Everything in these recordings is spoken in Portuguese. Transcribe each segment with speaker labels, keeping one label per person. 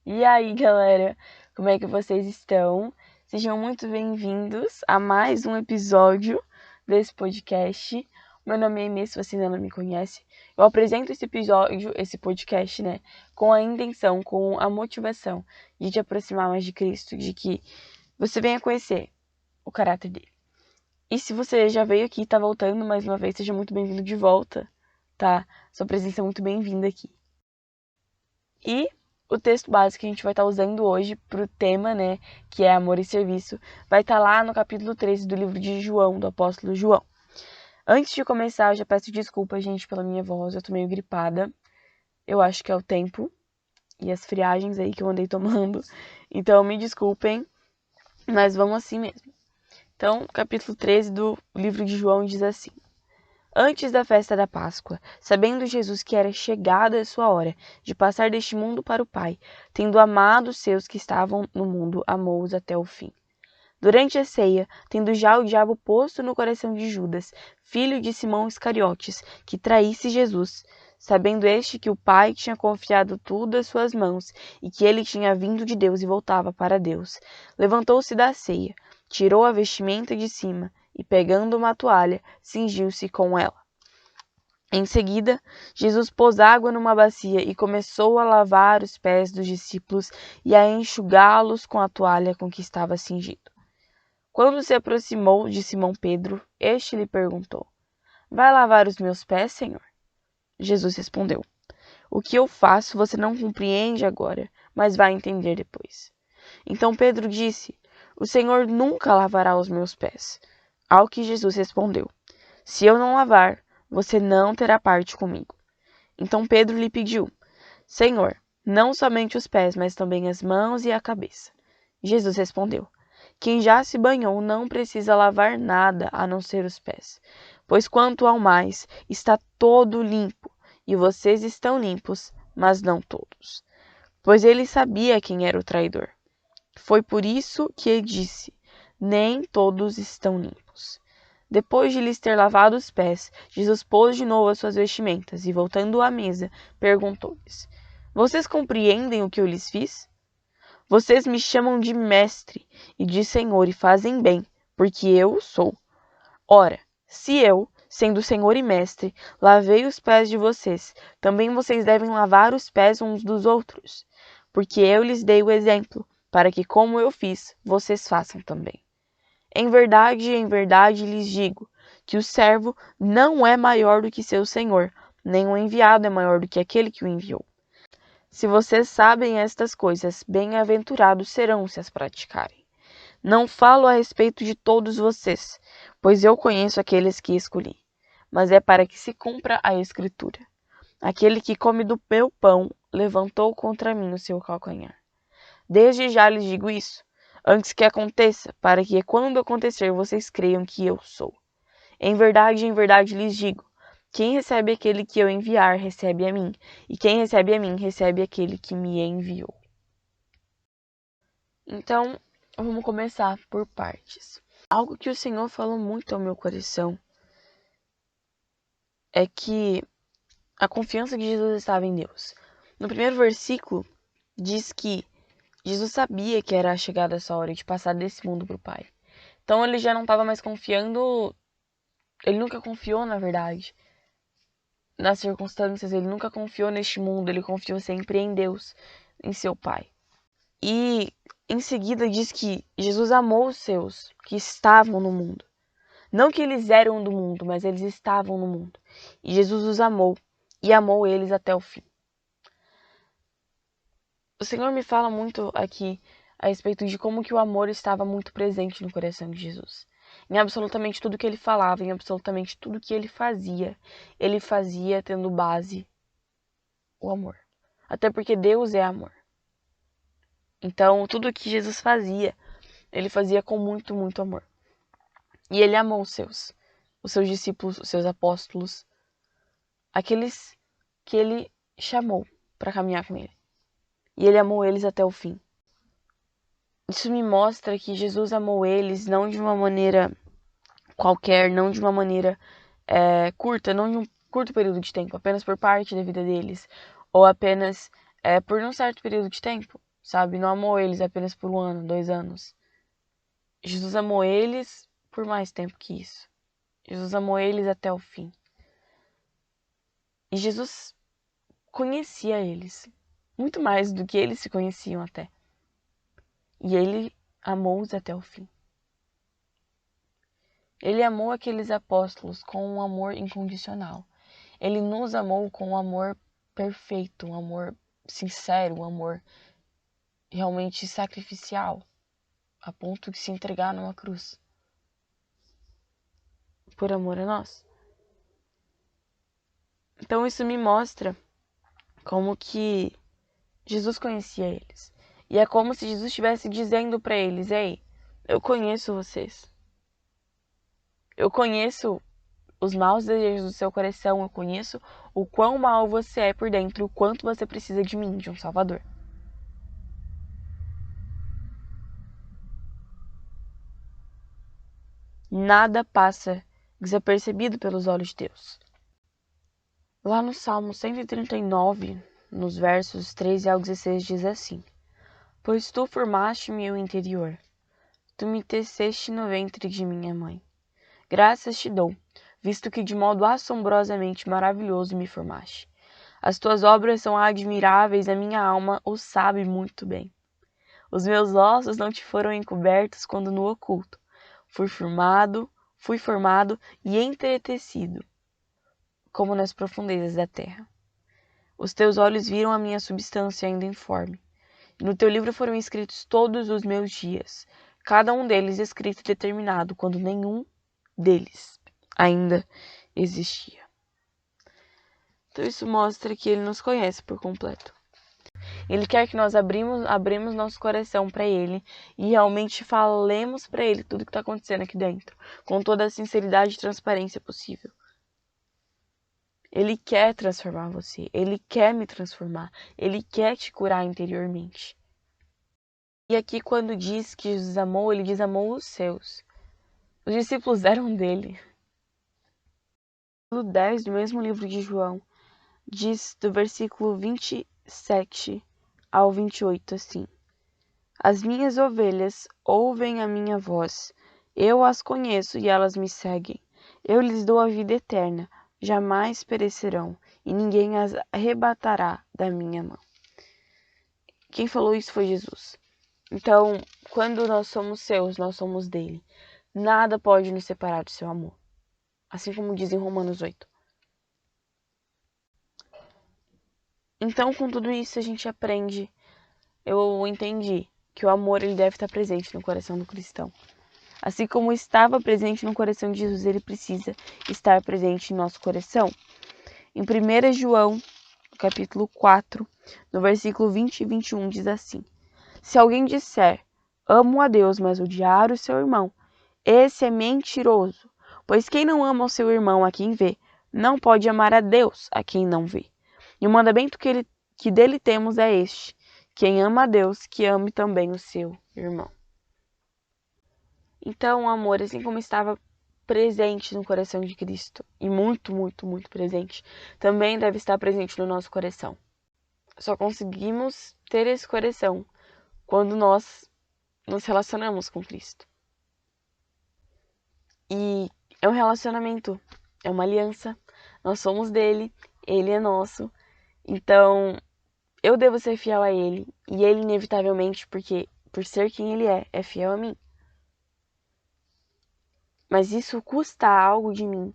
Speaker 1: E aí, galera, como é que vocês estão? Sejam muito bem-vindos a mais um episódio desse podcast. Meu nome é Inês, se você ainda não me conhece. Eu apresento esse podcast, com a intenção, com a motivação de te aproximar mais de Cristo, de que você venha conhecer o caráter dele. E se você já veio aqui e tá voltando mais uma vez, seja muito bem-vindo de volta, tá? Sua presença é muito bem-vinda aqui. E o texto básico que a gente vai estar usando hoje para o tema, que é amor e serviço, vai estar lá no capítulo 13 do livro de João, do apóstolo João. Antes de começar, eu já peço desculpa, gente, pela minha voz, eu tô meio gripada. Eu acho que é o tempo e as friagens aí que eu andei tomando. Então, me desculpem, mas vamos assim mesmo. Então, capítulo 13 do livro de João diz assim: Antes da festa da Páscoa, sabendo Jesus que era chegada a sua hora de passar deste mundo para o Pai, tendo amado os seus que estavam no mundo, amou-os até o fim. Durante a ceia, tendo já o diabo posto no coração de Judas, filho de Simão Iscariotes, que traísse Jesus, sabendo este que o Pai tinha confiado tudo às suas mãos e que ele tinha vindo de Deus e voltava para Deus, levantou-se da ceia, tirou a vestimenta de cima e, pegando uma toalha, cingiu-se com ela. Em seguida, Jesus pôs água numa bacia e começou a lavar os pés dos discípulos e a enxugá-los com a toalha com que estava cingido. Quando se aproximou de Simão Pedro, este lhe perguntou: Vai lavar os meus pés, Senhor? Jesus respondeu: O que eu faço você não compreende agora, mas vai entender depois. Então Pedro disse: O Senhor nunca lavará os meus pés. Ao que Jesus respondeu: Se eu não lavar, você não terá parte comigo. Então Pedro lhe pediu: Senhor, não somente os pés, mas também as mãos e a cabeça. Jesus respondeu: Quem já se banhou não precisa lavar nada a não ser os pés, pois quanto ao mais, está todo limpo, e vocês estão limpos, mas não todos. Pois ele sabia quem era o traidor. Foi por isso que ele disse: Nem todos estão limpos. Depois de lhes ter lavado os pés, Jesus pôs de novo as suas vestimentas e, voltando à mesa, perguntou-lhes: Vocês compreendem o que eu lhes fiz? Vocês me chamam de mestre e de senhor e fazem bem, porque eu o sou. Ora, se eu, sendo senhor e mestre, lavei os pés de vocês, também vocês devem lavar os pés uns dos outros, porque eu lhes dei o exemplo, para que, como eu fiz, vocês façam também. Em verdade lhes digo, que o servo não é maior do que seu senhor, nem o enviado é maior do que aquele que o enviou. Se vocês sabem estas coisas, bem-aventurados serão se as praticarem. Não falo a respeito de todos vocês, pois eu conheço aqueles que escolhi, mas é para que se cumpra a Escritura. Aquele que come do meu pão levantou contra mim o seu calcanhar. Desde já lhes digo isso, antes que aconteça, para que quando acontecer vocês creiam que eu sou. Em verdade lhes digo, quem recebe aquele que eu enviar, recebe a mim, e quem recebe a mim, recebe aquele que me enviou. Então, vamos começar por partes. Algo que o Senhor falou muito ao meu coração é que a confiança de Jesus estava em Deus. No primeiro versículo, diz que Jesus sabia que era chegada essa hora de passar desse mundo para o Pai. Então, ele já não estava mais confiando, ele nunca confiou, na verdade, nas circunstâncias, ele nunca confiou neste mundo, ele confiou sempre em Deus, em seu Pai. E em seguida diz que Jesus amou os seus que estavam no mundo. Não que eles eram do mundo, mas eles estavam no mundo. E Jesus os amou e amou eles até o fim. O Senhor me fala muito aqui a respeito de como que o amor estava muito presente no coração de Jesus. Em absolutamente tudo que ele falava, em absolutamente tudo que ele fazia tendo base o amor. Até porque Deus é amor. Então, tudo que Jesus fazia, ele fazia com muito, muito amor. E ele amou os seus discípulos, os seus apóstolos, aqueles que ele chamou para caminhar com ele. E ele amou eles até o fim. Isso me mostra que Jesus amou eles não de uma maneira qualquer, não de uma maneira curta, não de um curto período de tempo, apenas por parte da vida deles, ou apenas por um certo período de tempo, sabe? Não amou eles apenas por 1 ano, 2 anos. Jesus amou eles por mais tempo que isso. Jesus amou eles até o fim. E Jesus conhecia eles, muito mais do que eles se conheciam até. E ele amou-os até o fim. Ele amou aqueles apóstolos com um amor incondicional. Ele nos amou com um amor perfeito, um amor sincero, um amor realmente sacrificial, a ponto de se entregar numa cruz, por amor a nós. Então isso me mostra como que Jesus conhecia eles. E é como se Jesus estivesse dizendo para eles: ei, eu conheço vocês. Eu conheço os maus desejos do seu coração. Eu conheço o quão mal você é por dentro, o quanto você precisa de mim, de um Salvador. Nada passa desapercebido pelos olhos de Deus. Lá no Salmo 139, nos versos 13 ao 16, diz assim: Pois tu formaste meu interior, tu me teceste no ventre de minha mãe. Graças te dou, visto que de modo assombrosamente maravilhoso me formaste. As tuas obras são admiráveis, a minha alma o sabe muito bem. Os meus ossos não te foram encobertos quando no oculto. Fui formado e entretecido, como nas profundezas da terra. Os teus olhos viram a minha substância ainda informe. E no teu livro foram escritos todos os meus dias, cada um deles escrito e determinado, quando nenhum deles ainda existia. Então isso mostra que ele nos conhece por completo. Ele quer que nós abrimos nosso coração para ele e realmente falemos para ele tudo que está acontecendo aqui dentro, com toda a sinceridade e transparência possível. Ele quer transformar você, ele quer me transformar, ele quer te curar interiormente. E aqui quando diz que Jesus amou, ele diz amou os seus. Os discípulos eram dele. No 10 do mesmo livro de João, diz do versículo 27 ao 28 assim: As minhas ovelhas ouvem a minha voz, eu as conheço e elas me seguem. Eu lhes dou a vida eterna, jamais perecerão, e ninguém as arrebatará da minha mão. Quem falou isso foi Jesus. Então, quando nós somos seus, nós somos dele. Nada pode nos separar do seu amor. Assim como diz em Romanos 8. Então, com tudo isso, a gente aprende, eu entendi que o amor ele deve estar presente no coração do cristão. Assim como estava presente no coração de Jesus, ele precisa estar presente em nosso coração. Em 1 João, capítulo 4, no versículo 20 e 21, diz assim: Se alguém disser, amo a Deus, mas odiar o seu irmão, esse é mentiroso. Pois quem não ama o seu irmão a quem vê, não pode amar a Deus a quem não vê. E o mandamento que dele temos é este: quem ama a Deus, que ame também o seu irmão. Então, o amor, assim como estava presente no coração de Cristo, e muito, muito, muito presente, também deve estar presente no nosso coração. Só conseguimos ter esse coração quando nós nos relacionamos com Cristo. E é um relacionamento, é uma aliança. Nós somos dele, ele é nosso. Então, eu devo ser fiel a ele, e ele inevitavelmente, porque por ser quem ele é fiel a mim. Mas isso custa algo de mim,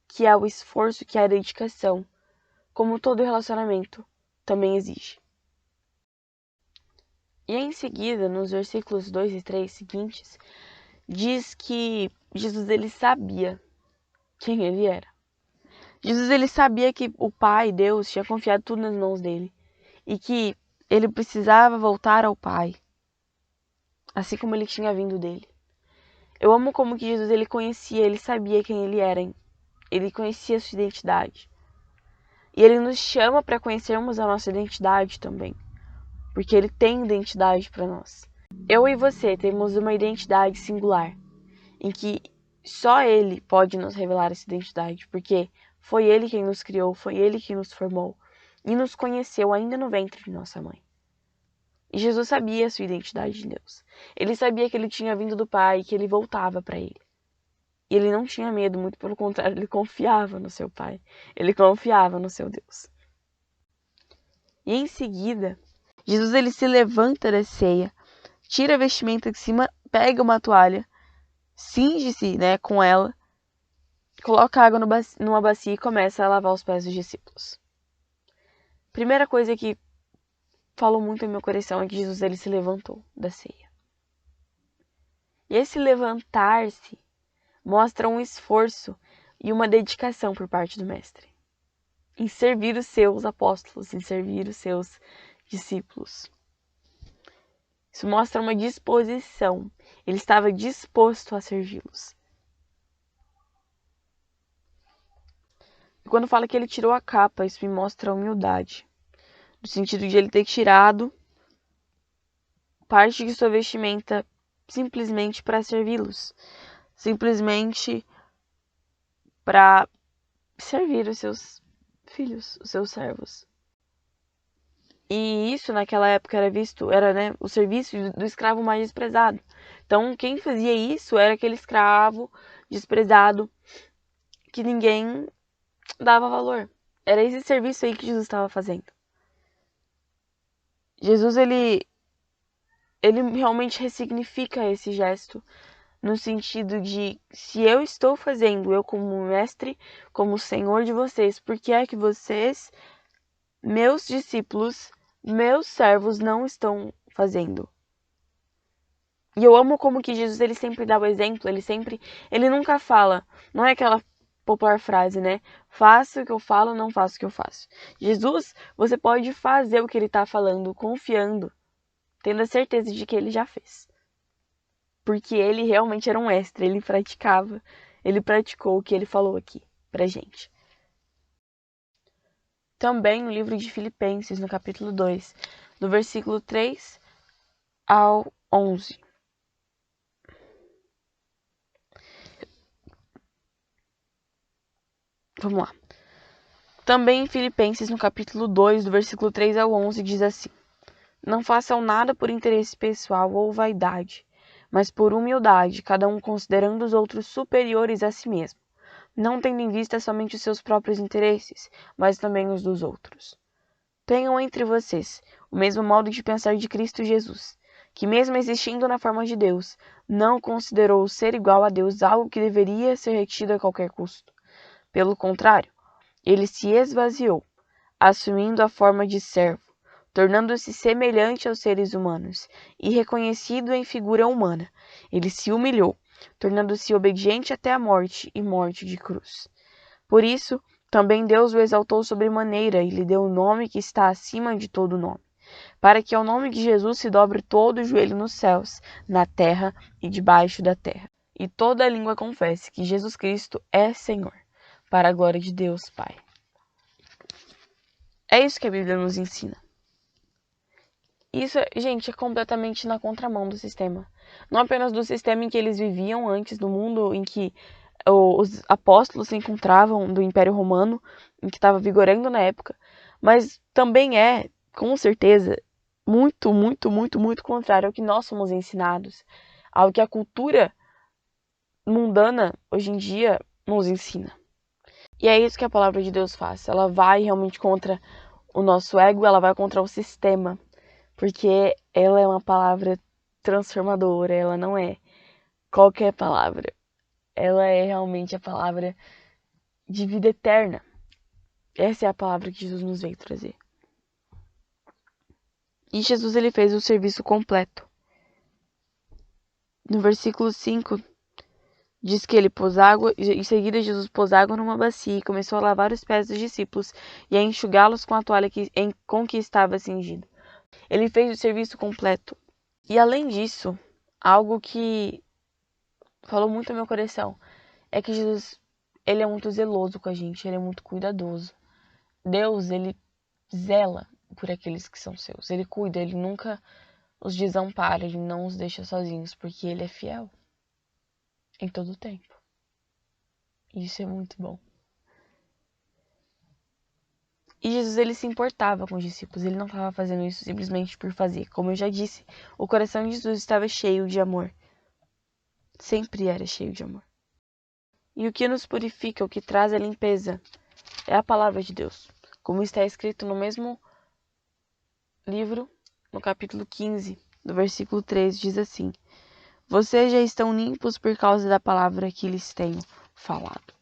Speaker 1: que é o esforço, que é a dedicação, como todo relacionamento também exige. E em seguida, nos versículos 2 e 3 seguintes, diz que Jesus ele sabia quem ele era. Jesus ele sabia que o Pai, Deus, tinha confiado tudo nas mãos dele e que ele precisava voltar ao Pai, assim como ele tinha vindo dele. Eu amo como que Jesus ele conhecia, ele sabia quem ele era, ele conhecia a sua identidade. E ele nos chama para conhecermos a nossa identidade também, porque ele tem identidade para nós. Eu e você temos uma identidade singular, em que só ele pode nos revelar essa identidade, porque foi ele quem nos criou, foi ele quem nos formou e nos conheceu ainda no ventre de nossa mãe. E Jesus sabia a sua identidade de Deus. Ele sabia que ele tinha vindo do Pai, que ele voltava para ele. E ele não tinha medo, muito pelo contrário, ele confiava no seu Pai. Ele confiava no seu Deus. E em seguida, Jesus ele se levanta da ceia, tira a vestimenta de cima, pega uma toalha, cinge-se, com ela, coloca água numa bacia e começa a lavar os pés dos discípulos. Primeira coisa que falou muito em meu coração é que Jesus ele se levantou da ceia. E esse levantar-se mostra um esforço e uma dedicação por parte do Mestre em servir os seus apóstolos, em servir os seus discípulos. Isso mostra uma disposição. Ele estava disposto a servi-los. E quando fala que ele tirou a capa, isso me mostra a humildade. No sentido de ele ter tirado parte de sua vestimenta simplesmente para servi-los. Simplesmente para servir os seus filhos, os seus servos. E isso naquela época era o serviço do escravo mais desprezado. Então quem fazia isso era aquele escravo desprezado que ninguém dava valor. Era esse serviço aí que Jesus estava fazendo. Jesus ele realmente ressignifica esse gesto no sentido de, se eu estou fazendo, eu como mestre, como senhor de vocês, por que é que vocês, meus discípulos, meus servos, não estão fazendo? E eu amo como que Jesus ele sempre dá o exemplo, ele nunca fala, não é aquela popular frase, faça o que eu falo, não faça o que eu faço. Jesus, você pode fazer o que ele está falando, confiando, tendo a certeza de que ele já fez. Porque ele realmente era um mestre, ele praticou o que ele falou aqui pra gente. Também no livro de Filipenses, no capítulo 2, do versículo 3 ao 11. Vamos lá. Também em Filipenses, no capítulo 2, do versículo 3 ao 11, diz assim: Não façam nada por interesse pessoal ou vaidade, mas por humildade, cada um considerando os outros superiores a si mesmo, não tendo em vista somente os seus próprios interesses, mas também os dos outros. Tenham entre vocês o mesmo modo de pensar de Cristo Jesus, que mesmo existindo na forma de Deus, não considerou o ser igual a Deus algo que deveria ser retido a qualquer custo. Pelo contrário, ele se esvaziou, assumindo a forma de servo, tornando-se semelhante aos seres humanos, e reconhecido em figura humana. Ele se humilhou, tornando-se obediente até a morte e morte de cruz. Por isso, também Deus o exaltou sobremaneira e lhe deu o nome que está acima de todo nome, para que ao nome de Jesus se dobre todo o joelho nos céus, na terra e debaixo da terra, e toda a língua confesse que Jesus Cristo é Senhor, para a glória de Deus Pai. É isso que a Bíblia nos ensina. Isso, gente, é completamente na contramão do sistema. Não apenas do sistema em que eles viviam antes, do mundo em que os apóstolos se encontravam, do Império Romano, em que estava vigorando na época, mas também é, com certeza, muito, muito, muito, muito contrário ao que nós somos ensinados, ao que a cultura mundana, hoje em dia, nos ensina. E é isso que a palavra de Deus faz. Ela vai realmente contra o nosso ego, ela vai contra o sistema, porque ela é uma palavra transformadora, ela não é qualquer palavra. Ela é realmente a palavra de vida eterna. Essa é a palavra que Jesus nos veio trazer. E Jesus ele fez o serviço completo. No versículo 5, diz que ele pôs água, em seguida Jesus pôs água numa bacia e começou a lavar os pés dos discípulos e a enxugá-los com a toalha com que estava cingido. Ele fez o serviço completo. E além disso, algo que falou muito ao meu coração é que Jesus, ele é muito zeloso com a gente, ele é muito cuidadoso. Deus, ele zela por aqueles que são seus. Ele cuida, ele nunca os desampara, ele não os deixa sozinhos, porque ele é fiel em todo o tempo. E isso é muito bom. E Jesus, ele se importava com os discípulos, ele não estava fazendo isso simplesmente por fazer. Como eu já disse, o coração de Jesus estava cheio de amor. Sempre era cheio de amor. E o que nos purifica, o que traz a limpeza, é a palavra de Deus. Como está escrito no mesmo livro, no capítulo 15, do versículo 3, diz assim: vocês já estão limpos por causa da palavra que lhes tenho falado.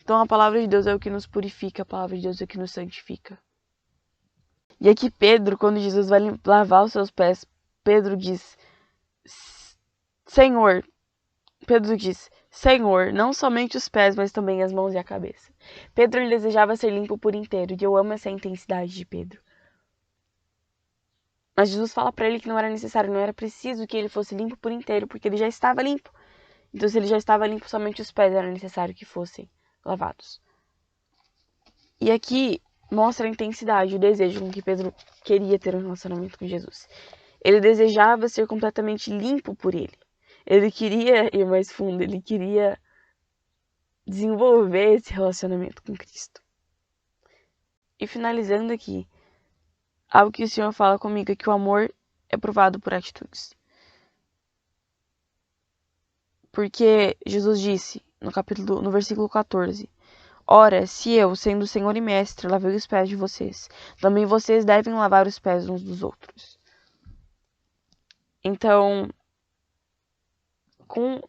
Speaker 1: Então a palavra de Deus é o que nos purifica, a palavra de Deus é o que nos santifica. E aqui Pedro, quando Jesus vai lavar os seus pés, Pedro diz, Senhor, não somente os pés, mas também as mãos e a cabeça. Pedro, ele desejava ser limpo por inteiro, e eu amo essa intensidade de Pedro. Mas Jesus fala para ele que não era necessário, não era preciso que ele fosse limpo por inteiro, porque ele já estava limpo. Então, se ele já estava limpo, somente os pés era necessário que fossem lavados. E aqui mostra a intensidade, o desejo com que Pedro queria ter um relacionamento com Jesus. Ele desejava ser completamente limpo por ele. Ele queria ir mais fundo, ele queria desenvolver esse relacionamento com Cristo. E finalizando aqui, algo que o Senhor fala comigo é que o amor é provado por atitudes. Porque Jesus disse no versículo 14: ora, se eu, sendo Senhor e Mestre, lavei os pés de vocês, também vocês devem lavar os pés uns dos outros. Então,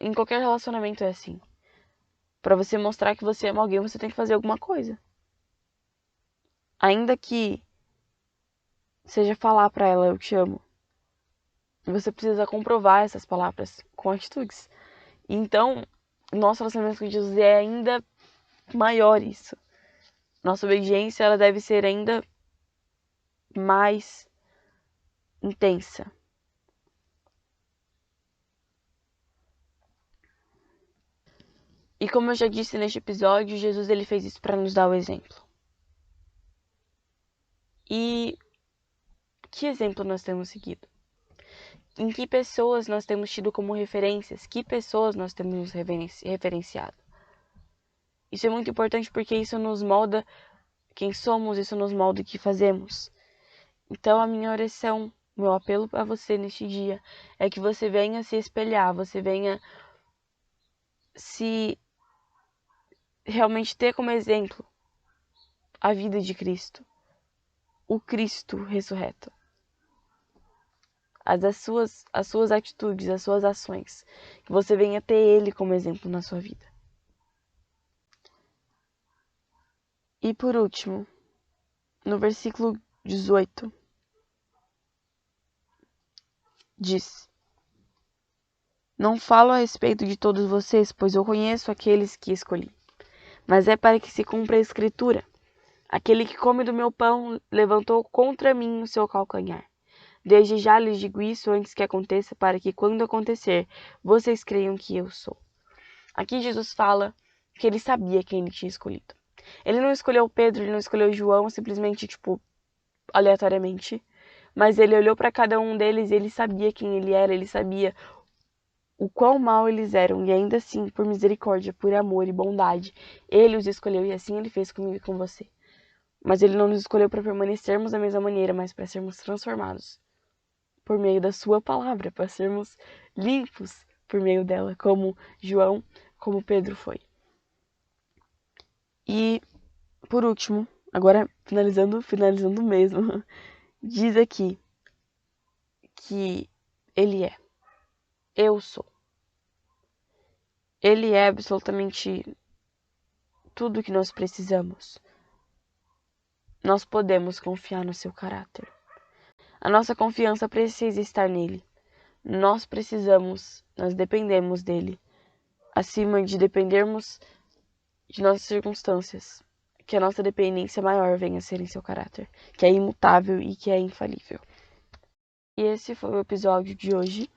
Speaker 1: em qualquer relacionamento é assim. Para você mostrar que você ama alguém, você tem que fazer alguma coisa. Ainda que seja falar para ela, eu te amo. Você precisa comprovar essas palavras com atitudes. Então, nosso relacionamento com Jesus é ainda maior isso. Nossa obediência, ela deve ser ainda mais intensa. E como eu já disse neste episódio, Jesus, ele fez isso para nos dar o exemplo. E que exemplo nós temos seguido? Em que pessoas nós temos tido como referências? Que pessoas nós temos referenciado? Isso é muito importante porque isso nos molda quem somos, isso nos molda o que fazemos. Então a minha oração, meu apelo a você neste dia é que você venha se espelhar, você venha se realmente ter como exemplo a vida de Cristo, o Cristo ressurreto. As suas atitudes, as suas ações, que você venha ter Ele como exemplo na sua vida. E por último, no versículo 18, diz: não falo a respeito de todos vocês, pois eu conheço aqueles que escolhi. Mas é para que se cumpra a escritura: aquele que come do meu pão levantou contra mim o seu calcanhar. Desde já lhes digo isso antes que aconteça, para que quando acontecer, vocês creiam que eu sou. Aqui Jesus fala que ele sabia quem ele tinha escolhido. Ele não escolheu Pedro, ele não escolheu João, simplesmente, aleatoriamente. Mas ele olhou para cada um deles e ele sabia quem ele era, ele sabia o quão mal eles eram. E ainda assim, por misericórdia, por amor e bondade, ele os escolheu e assim ele fez comigo e com você. Mas ele não nos escolheu para permanecermos da mesma maneira, mas para sermos transformados por meio da sua palavra, para sermos limpos por meio dela, como João, como Pedro foi. E, por último, agora finalizando mesmo, diz aqui que ele é. Eu sou. Ele é absolutamente tudo o que nós precisamos. Nós podemos confiar no seu caráter. A nossa confiança precisa estar nele. Nós dependemos dele. Acima de dependermos de nossas circunstâncias, que a nossa dependência maior venha a ser em seu caráter, que é imutável e que é infalível. E esse foi o episódio de hoje.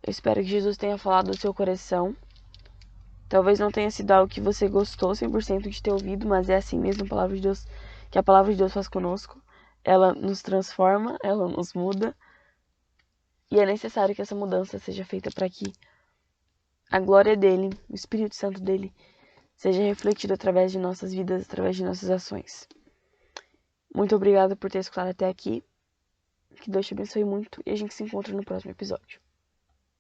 Speaker 1: Eu espero que Jesus tenha falado do seu coração. Talvez não tenha sido algo que você gostou 100% de ter ouvido, mas é assim mesmo a palavra de Deus, que a palavra de Deus faz conosco. Ela nos transforma, ela nos muda. E é necessário que essa mudança seja feita para que a glória dele, o Espírito Santo dele, seja refletida através de nossas vidas, através de nossas ações. Muito obrigada por ter escutado até aqui. Que Deus te abençoe muito e a gente se encontra no próximo episódio.